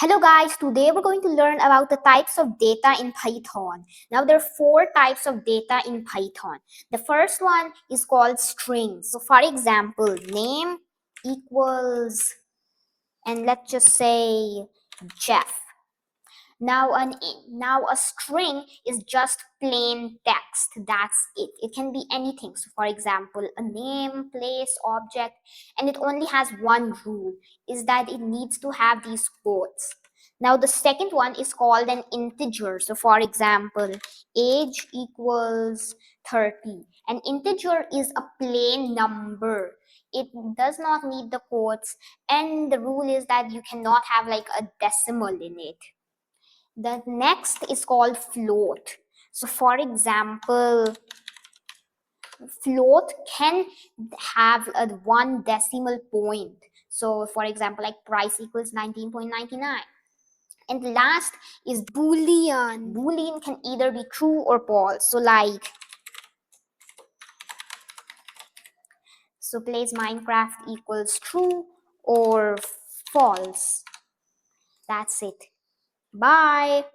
Hello guys, today we're going to learn about the types of data in Python. Now there are 4 types of data in Python. The first one is called strings. So for example, name equals, and let's just say Jeff. Now a string is just plain text. That's it. It can be anything. So for example, a name, place, object, and it only has one rule, is that it needs to have these quotes. Now the second one is called an integer. So for example, age equals 30. An integer is a plain number. It does not need the quotes, and the rule is that you cannot have like a decimal in it. The next is called float. So for example, float can have a 1 decimal point. So for example, like price equals 19.99. And the last is boolean. Boolean can either be true or false. So like, so plays Minecraft equals true or false. That's it. Bye.